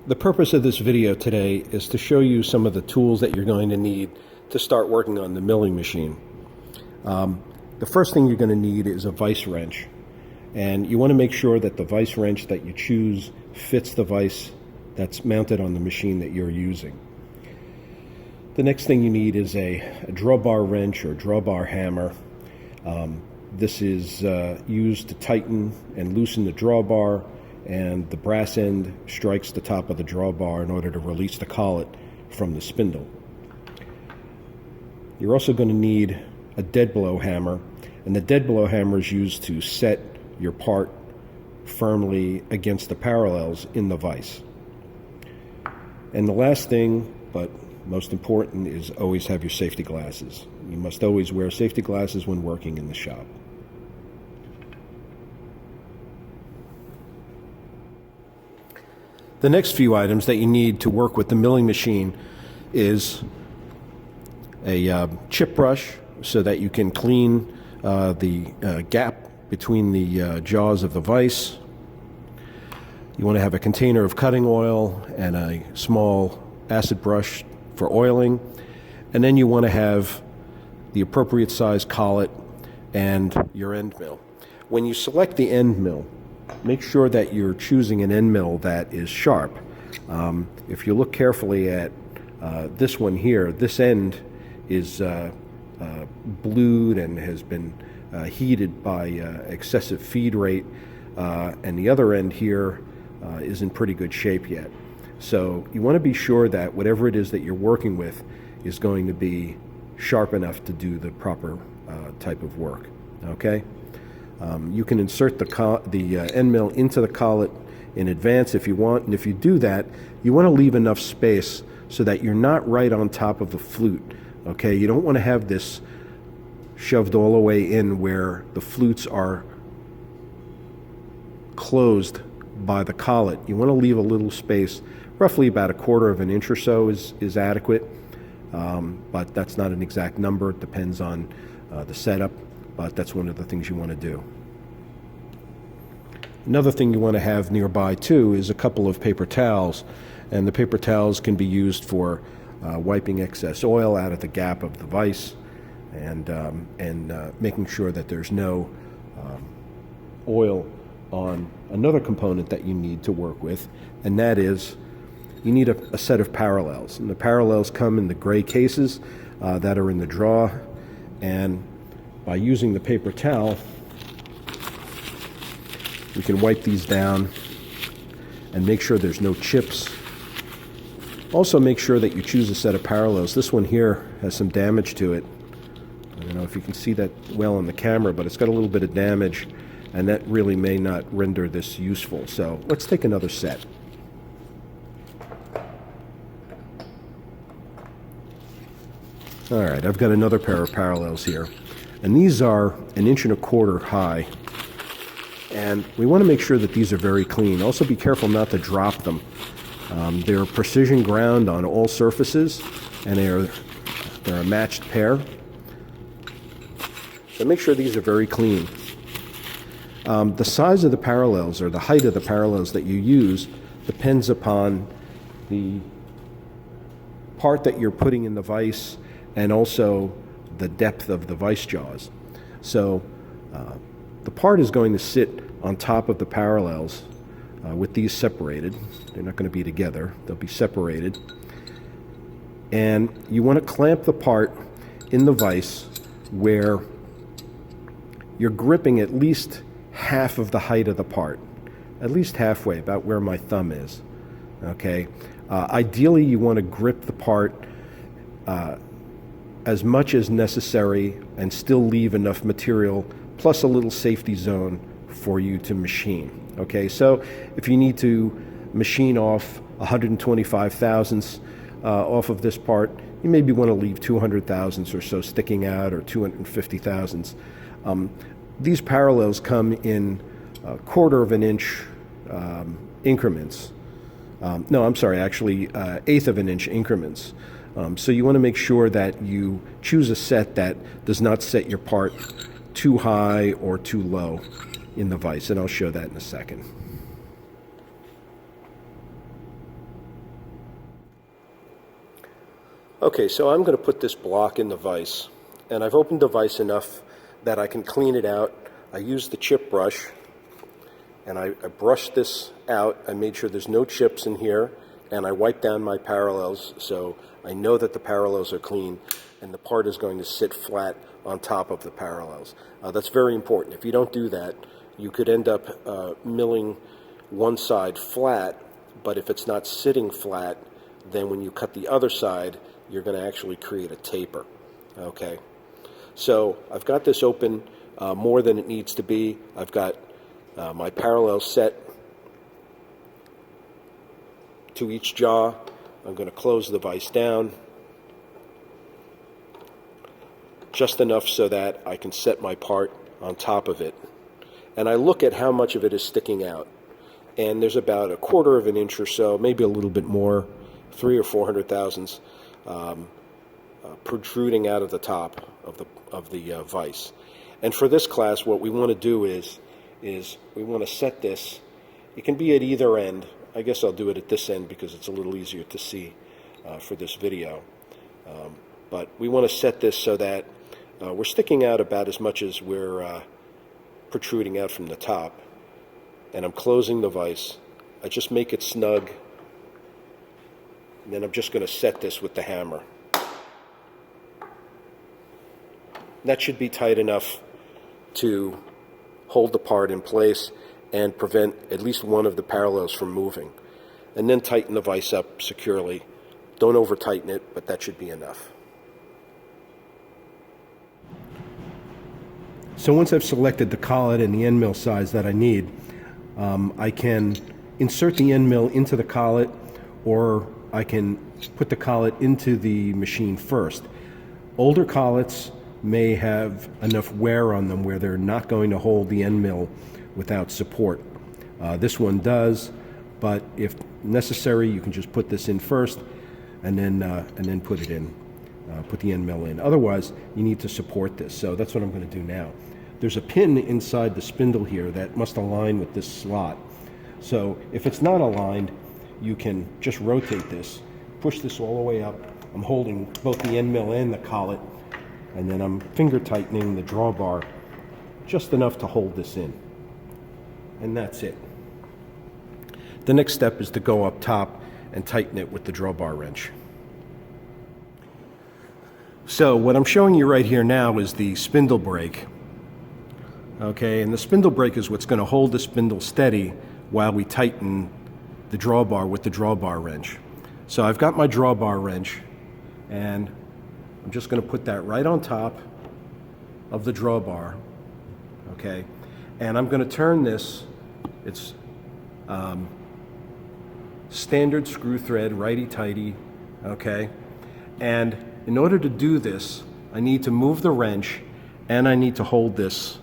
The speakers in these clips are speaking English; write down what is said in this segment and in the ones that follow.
The purpose of this video today is to show you some of the tools that you're going to need to start working on the milling machine. The first thing you're going to need is a vise wrench, and you want to make sure that the vise wrench that you choose fits the vise that's mounted on the machine that you're using. The next thing you need is a drawbar wrench or drawbar hammer. This is used to tighten and loosen the drawbar, and the brass end strikes the top of the drawbar in order to release the collet from the spindle. You're also going to need a dead blow hammer, and the dead blow hammer is used to set your part firmly against the parallels in the vise. And the last thing, but most important, is always have your safety glasses. You must always wear safety glasses when working in the shop. The next few items that you need to work with the milling machine is a chip brush so that you can clean the gap between the jaws of the vise. You want to have a container of cutting oil and a small acid brush for oiling, and then you want to have the appropriate size collet and your end mill. When you select the end mill, make sure that you're choosing an end mill that is sharp. If you look carefully at this one here, this end is blued and has been heated by excessive feed rate, and the other end here is in pretty good shape yet. So you want to be sure that whatever it is that you're working with is going to be sharp enough to do the proper type of work. Okay? You can insert the end mill into the collet in advance if you want, and if you do that, you want to leave enough space so that you're not right on top of the flute. Okay? You don't want to have this shoved all the way in where the flutes are closed by the collet. You want to leave a little space, roughly about 1/4 of an inch or so is adequate, but that's not an exact number. It depends on the setup, but that's one of the things you want to do. Another thing you want to have nearby too is a couple of paper towels, and the paper towels can be used for wiping excess oil out of the gap of the vise and making sure that there's no oil on another component that you need to work with, and that is you need a set of parallels. And the parallels come in the gray cases that are in the drawer, and by using the paper towel, we can wipe these down and make sure there's no chips. Also make sure that you choose a set of parallels. This one here has some damage to it. I don't know if you can see that well on the camera, but it's got a little bit of damage, and that really may not render this useful. So let's take another set. All right, I've got another pair of parallels here, and these are 1.25 inches high, and we want to make sure that these are very clean. Also be careful not to drop them. They're precision ground on all surfaces, and they're a matched pair. So make sure these are very clean. The size of the parallels, or the height of the parallels that you use, depends upon the part that you're putting in the vise and also the depth of the vise jaws. So the part is going to sit on top of the parallels with these separated. They're not going to be together. They'll be separated. And you want to clamp the part in the vise where you're gripping at least half of the height of the part, at least halfway, about where my thumb is. Okay. Ideally, you want to grip the part as much as necessary and still leave enough material plus a little safety zone for you to machine. Okay, so if you need to machine off 125 thousandths off of this part, you maybe want to leave 200 thousandths or so sticking out, or 250 thousandths. These parallels come in 1/4 of an inch increments. No, I'm sorry, actually 1/8 of an inch increments. So you want to make sure that you choose a set that does not set your part too high or too low in the vise, and I'll show that in a second. Okay, so I'm going to put this block in the vise, and I've opened the vise enough that I can clean it out. I use the chip brush, and I brushed this out. I made sure there's no chips in here, and I wiped down my parallels so I know that the parallels are clean, and the part is going to sit flat on top of the parallels. That's very important. If you don't do that, you could end up milling one side flat, but if it's not sitting flat, then when you cut the other side, you're going to actually create a taper. Okay, so I've got this open more than it needs to be. I've got my parallel set to each jaw. I'm going to close the vise down just enough so that I can set my part on top of it. And I look at how much of it is sticking out. And there's about 1/4 of an inch or so, maybe a little bit more, 300 or 400 thousandths, protruding out of the top of the vise. And for this class, what we want to do is we want to set this. It can be at either end. I guess I'll do it at this end because it's a little easier to see for this video. But we want to set this so that we're sticking out about as much as we're protruding out from the top. And I'm closing the vise. I just make it snug. And then I'm just going to set this with the hammer. That should be tight enough to hold the part in place and prevent at least one of the parallels from moving. And then tighten the vise up securely. Don't over tighten it, but that should be enough. So once I've selected the collet and the end mill size that I need, I can insert the end mill into the collet, or I can put the collet into the machine first. Older collets may have enough wear on them where they're not going to hold the end mill without support. This one does, but if necessary, you can just put this in first and then put it in, put the end mill in. Otherwise, you need to support this. So that's what I'm going to do now. There's a pin inside the spindle here that must align with this slot. So if it's not aligned, you can just rotate this, push this all the way up. I'm holding both the end mill and the collet, and then I'm finger tightening the drawbar just enough to hold this in. And that's it. The next step is to go up top and tighten it with the drawbar wrench. So what I'm showing you right here now is the spindle brake. Okay, and the spindle brake is what's going to hold the spindle steady while we tighten the drawbar with the drawbar wrench. So I've got my drawbar wrench, and I'm just going to put that right on top of the drawbar. Okay, and I'm going to turn this. It's standard screw thread, righty-tighty. Okay, and in order to do this, I need to move the wrench, and I need to hold this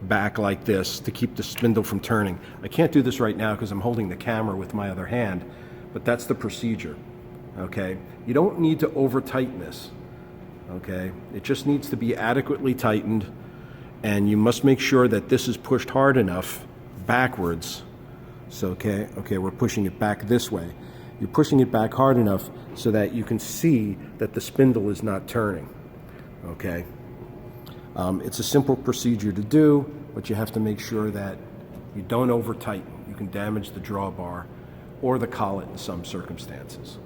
back like this to keep the spindle from turning. I can't do this right now because I'm holding the camera with my other hand, but that's the procedure. Okay, you don't need to over tighten this. Okay, it just needs to be adequately tightened, and you must make sure that this is pushed hard enough backwards. So okay, we're pushing it back this way. You're pushing it back hard enough so that you can see that the spindle is not turning. Okay. It's a simple procedure to do, but you have to make sure that you don't over tighten. You can damage the drawbar or the collet in some circumstances.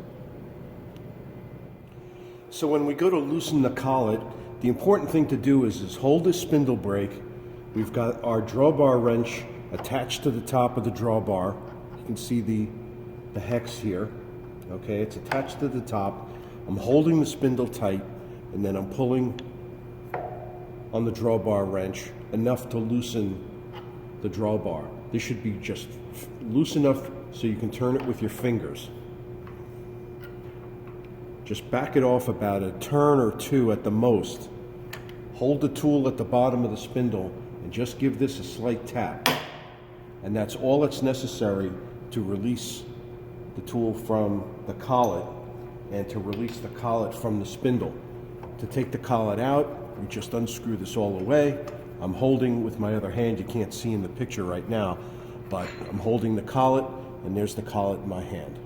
So when we go to loosen the collet, the important thing to do is hold this spindle brake. We've got our drawbar wrench attached to the top of the drawbar. You can see the hex here. Okay, it's attached to the top. I'm holding the spindle tight, and then I'm pulling on the drawbar wrench enough to loosen the drawbar. This should be just loose enough so you can turn it with your fingers. Just back it off about a turn or two at the most. Hold the tool at the bottom of the spindle and just give this a slight tap. And that's all that's necessary to release the tool from the collet and to release the collet from the spindle. To take the collet out, you just unscrew this all the way. I'm holding with my other hand, you can't see in the picture right now, but I'm holding the collet, and there's the collet in my hand.